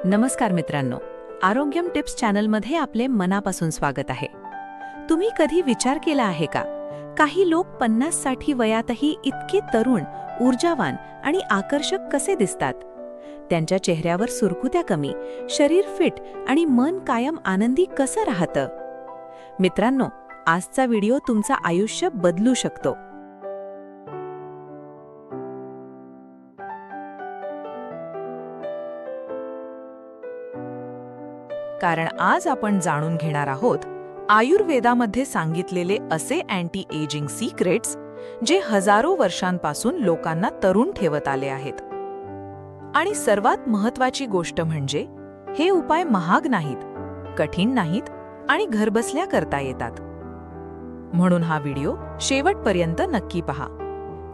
नमस्कार मित्रांनो, आरोग्यम टिप्स चॅनलमध्ये आपले मनापासून स्वागत आहे. तुम्ही कधी विचार केला आहे का, काही लोक 50-60 वयातही इतके तरुण, ऊर्जावान आणि आकर्षक कसे दिसतात? त्यांच्या चेहऱ्यावर सुरकुत्या कमी, शरीर फिट आणि मन कायम आनंदी कसं राहतं? मित्रांनो, आजचा व्हिडिओ तुमचं आयुष्य बदलू शकतो. कारण आज आपण जाणून घेणार आहोत आयुर्वेदामध्ये सांगितलेले असे अँटी एजिंग सिक्रेट्स जे हजारो वर्षांपासून लोकांना तरुण ठेवत आले आहेत. आणि सर्वात महत्त्वाची गोष्ट म्हणजे हे उपाय महाग नाहीत, कठीण नाहीत आणि घरबसल्या करता येतात. म्हणून हा व्हिडिओ शेवटपर्यंत नक्की पहा,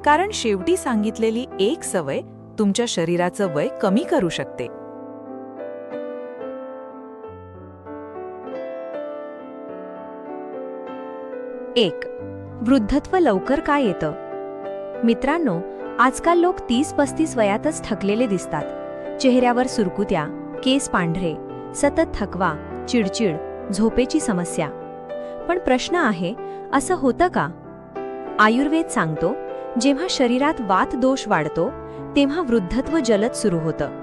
कारण शेवटी सांगितलेली एक सवय तुमच्या शरीराचं वय कमी करू शकते. 1. वृद्धत्व लवकर का येतं? मित्रांनो, आजकाल लोक 30-35 वयातच थकलेले दिसतात. चेहऱ्यावर सुरकुत्या, केस पांढरे, सतत थकवा, चिडचिड, झोपेची समस्या. पण प्रश्न आहे, असं होतं का? आयुर्वेद सांगतो, जेव्हा शरीरात वात दोष वाढतो तेव्हा वृद्धत्व जलद सुरू होतं.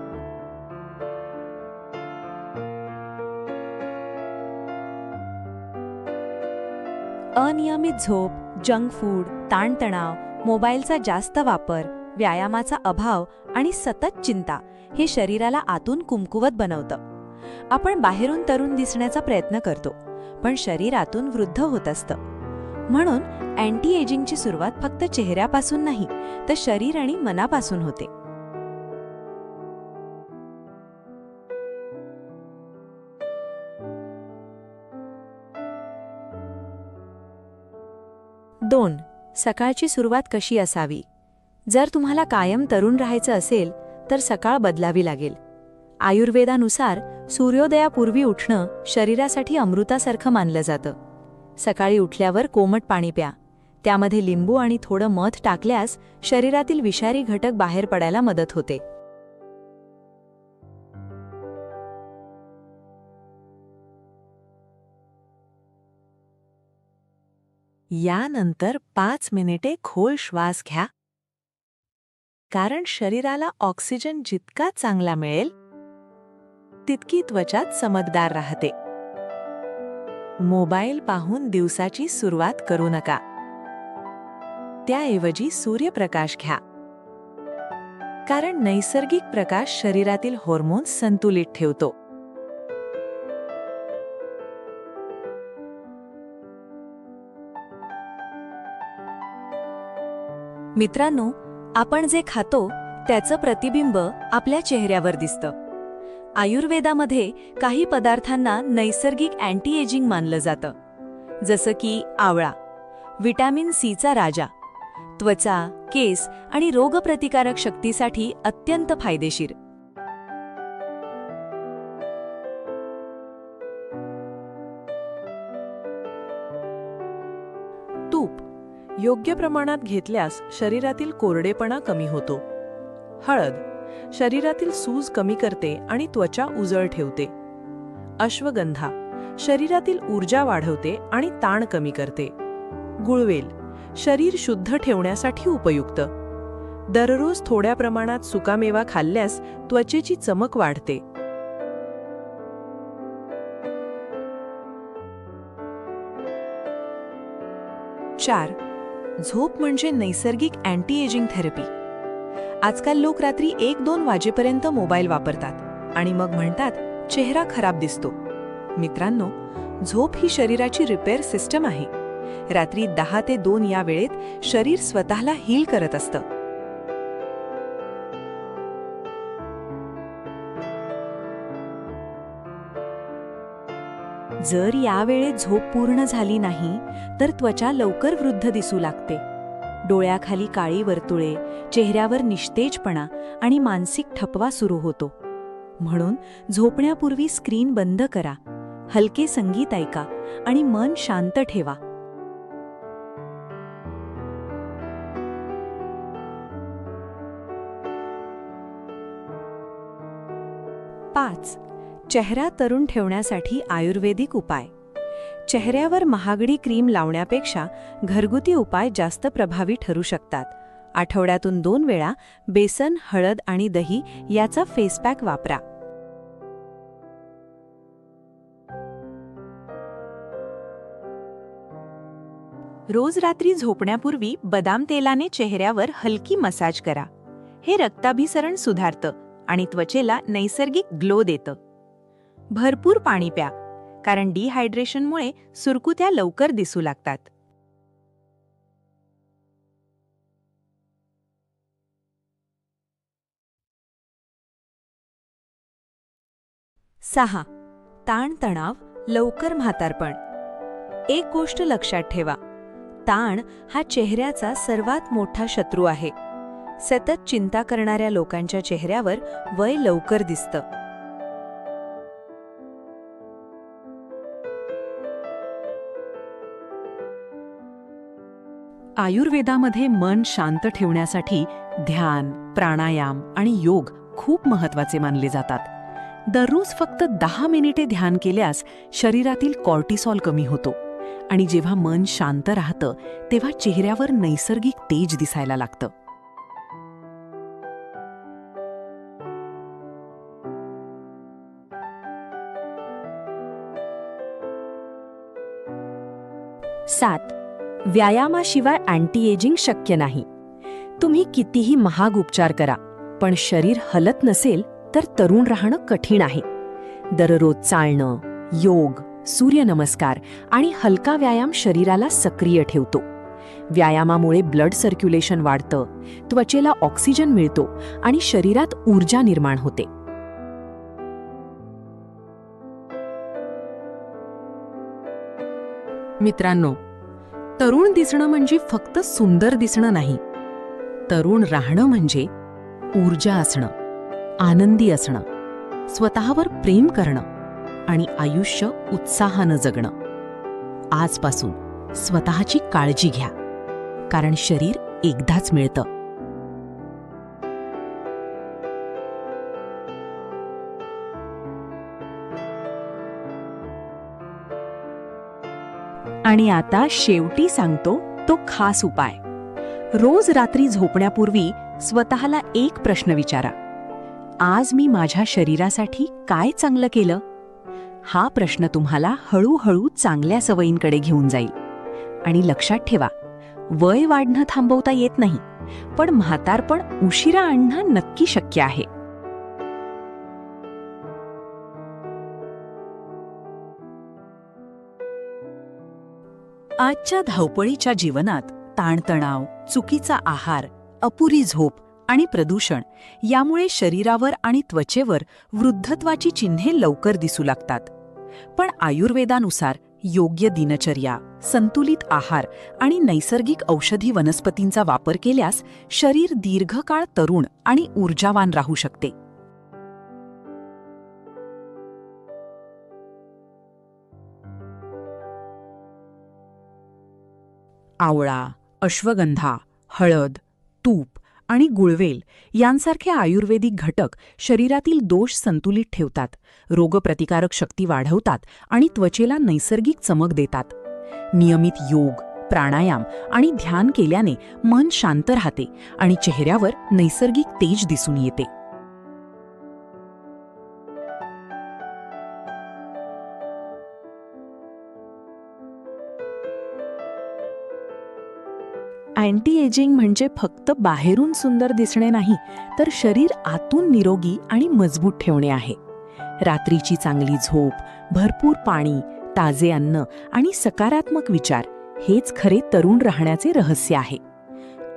अनियमित झोप, जंक फूड, ताणतणाव, मोबाईलचा जास्त वापर, व्यायामाचा अभाव आणि सतत चिंता हे शरीराला आतून कुमकुवत बनवतं. आपण बाहेरून तरुण दिसण्याचा प्रयत्न करतो, पण शरीर आतून वृद्ध होत असतं. म्हणून अँटी एजिंगची सुरुवात फक्त चेहऱ्यापासून नाही, तर शरीर आणि मनापासून होते. दोन, सकाळची सुरुवात कशी असावी? जर तुम्हाला कायम तरुण राहायचं असेल तर सकाळ बदलावी लागेल. आयुर्वेदानुसार सूर्योदयापूर्वी उठणं शरीरासाठी अमृतासारखं मानलं जातं. सकाळी उठल्यावर कोमट पाणी प्या. त्यामध्ये लिंबू आणि थोडं मध टाकल्यास शरीरातील विषारी घटक बाहेर पडायला मदत होते. यानंतर 5 मिनिटे खोल श्वास घ्या, कारण शरीराला ऑक्सिजन जितका चांगला मिळेल तितकी त्वचा चमकदार राहते. मोबाईल पाहून दिवसाची सुरुवात करू नका. त्याऐवजी सूर्यप्रकाश घ्या, कारण नैसर्गिक प्रकाश शरीरातील हार्मोन्स संतुलित ठेवतो. मित्रांनो, आपण जे खातो त्याचं प्रतिबिंब आपल्या चेहऱ्यावर दिसतं. आयुर्वेदामध्ये काही पदार्थांना नैसर्गिक अँटी एजिंग मानलं जातं, जसं की आवळा, व्हिटॅमिन सीचा राजा, त्वचा, केस आणि रोगप्रतिकारक शक्तीसाठी अत्यंत फायदेशीर. तूप योग्य प्रमाणात घेतल्यास शरीरातील कोरडेपणा कमी होतो. हळद शरीरातील सूज कमी करते आणि त्वचा उजळ ठेवते. अश्वगंधा शरीरातील ऊर्जा वाढवते आणि ताण कमी करते. गुळवेल शरीर शुद्ध ठेवण्यासाठी उपयुक्त. दररोज थोड्या प्रमाणात सुकामेवा खाल्ल्यास त्वचेची चमक वाढते. चार, झोप म्हणजे नैसर्गिक अँटी एजिंग थेरपी. आजकाल लोक रात्री 1-2 वाजेपर्यंत मोबाईल वापरतात आणि मग म्हणतात चेहरा खराब दिसतो. मित्रांनो, झोप ही शरीराची रिपेअर सिस्टम आहे. रात्री 10 ते 2 या वेळेत शरीर स्वतःला हील करत असतं. जर यावेळेत झोप पूर्ण झाली नाही तर त्वचा लवकर वृद्ध दिसू लागते. डोळ्याखाली काळी वर्तुळे, चेहऱ्यावर निस्तेजपणा आणि मानसिक थकवा सुरू होतो. म्हणून झोपण्यापूर्वी स्क्रीन बंद करा, हलके संगीत ऐका आणि मन शांत ठेवा. 5. चेहरा तरुण ठेवण्यासाठी आयुर्वेदिक उपाय. चेहऱ्यावर महागडी क्रीम लावण्यापेक्षा घरगुती उपाय जास्त प्रभावी ठरू शकतात. आठवड्यातून 2 वेळा बेसन, हळद आणि दही याचा फेसपॅक वापरा. रोज रात्री झोपण्यापूर्वी बदाम तेलाने चेहऱ्यावर हलकी मसाज करा. हे रक्ताभिसरण सुधारतं आणि त्वचेला नैसर्गिक ग्लो देतं. भरपूर पाणी प्या, कारण डिहायड्रेशनमुळे सुरकुत्या लवकर दिसू लागतात. 6. ताणतणाव, लवकर म्हातारपण. एक गोष्ट लक्षात ठेवा, ताण हा चेहऱ्याचा सर्वात मोठा शत्रू आहे. सतत चिंता करणाऱ्या लोकांच्या चेहऱ्यावर वय लवकर दिसतं. आयुर्वेदामध्ये मन शांत ठेवण्यासाठी ध्यान, प्राणायाम आणि योग खूप महत्त्वाचे मानले जातात. दररोज फक्त 10 मिनिटे ध्यान केल्यास शरीरातील कॉर्टिसॉल कमी होतो आणि जेव्हा मन शांत राहतं तेव्हा चेहऱ्यावर नैसर्गिक तेज दिसायला लागतं. सात. व्यायामाशिवाय अँटी एजिंग शक्य नाही. तुम्ही कितीही महाग उपचार करा, पण शरीर हलत नसेल तर तरुण राहणं कठीण आहे. दररोज चालणं, योग, सूर्यनमस्कार आणि हलका व्यायाम शरीराला सक्रिय ठेवतो. व्यायामामुळे ब्लड सर्क्युलेशन वाढतं, त्वचेला ऑक्सिजन मिळतो आणि शरीरात ऊर्जा निर्माण होते. मित्रांनो, तरुण दिसणं म्हणजे फक्त सुंदर दिसणं नाही. तरुण राहणं म्हणजे ऊर्जा असणं, आनंदी असणं, स्वतःवर प्रेम करणं आणि आयुष्य उत्साहानं जगणं. आजपासून स्वतःची काळजी घ्या, कारण शरीर एकदाच मिळतं. आणि आता शेवटी सांगतो तो खास उपाय. रोज रात्री झोपण्यापूर्वी स्वतःला एक प्रश्न विचारा, आज मी माझ्या शरीरासाठी काय चांगलं केलं? हा प्रश्न तुम्हाला हळूहळू चांगल्या सवयींकडे घेऊन जाईल. आणि लक्षात ठेवा, वय वाढणं थांबवता येत नाही, पण म्हातारपण उशिरा आणणं नक्की शक्य आहे. आजच्या धावपळीच्या जीवनात ताणतणाव, चुकीचा आहार, अपुरी झोप आणि प्रदूषण यामुळे शरीरावर आणि त्वचेवर वृद्धत्वाची चिन्हे लवकर दिसू लागतात. पण आयुर्वेदानुसार योग्य दिनचर्या, संतुलित आहार आणि नैसर्गिक औषधी वनस्पतींचा वापर केल्यास शरीर दीर्घकाळ तरुण आणि ऊर्जावान राहू शकते. आवळा, अश्वगंधा, हळद, तूप आणि गुळवेल यांसारखे आयुर्वेदिक घटक शरीरातील दोष संतुलित ठेवतात, रोगप्रतिकारक शक्ती वाढवतात आणि त्वचेला नैसर्गिक चमक देतात. नियमित योग, प्राणायाम आणि ध्यान केल्याने मन शांत राहते आणि चेहऱ्यावर नैसर्गिक तेज दिसून येते. अँटी एजिंग म्हणजे फक्त बाहेरून सुंदर दिसणे नाही, तर शरीर आतून निरोगी आणि मजबूत ठेवणे आहे. रात्रीची चांगली झोप, भरपूर पाणी, ताजे अन्न आणि सकारात्मक विचार हेच खरे तरुण राहण्याचे रहस्य आहे.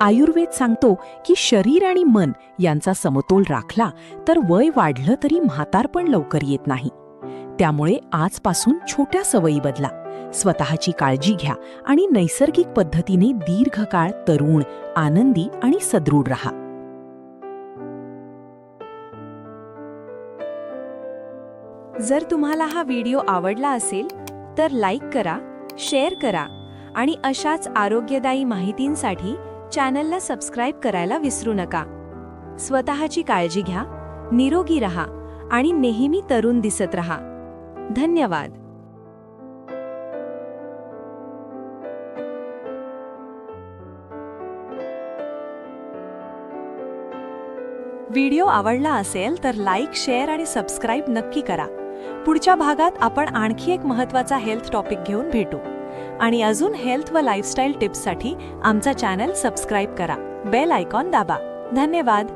आयुर्वेद सांगतो की शरीर आणि मन यांचा समतोल राखला तर वय वाढलं तरी म्हातारपण लवकर येत नाही. त्यामुळे आजपासून छोट्या सवयी बदला, स्वतःची काळजी घ्या आणि नैसर्गिक पद्धतीने दीर्घकाळ तरुण, आनंदी आणि सदृढ राहा. जर तुम्हाला हा व्हिडिओ आवडला असेल तर लाईक करा, शेअर करा आणि अशाच आरोग्यदायी माहितींसाठी चॅनलला सबस्क्राईब करायला विसरू नका. स्वतःची काळजी घ्या, निरोगी रहा आणि नेहमी तरुण दिसत रहा. धन्यवाद. व्हिडिओ आवडला असेल तर लाईक, शेअर आणि सबस्क्राईब नक्की करा. पुढच्या भागात आपण आणखी एक महत्त्वाचा हेल्थ टॉपिक घेऊन भेटू. आणि अजून हेल्थ व लाईफस्टाईल टिप्ससाठी आमचा चॅनल सबस्क्राईब करा. बेल आयकॉन दाबा. धन्यवाद.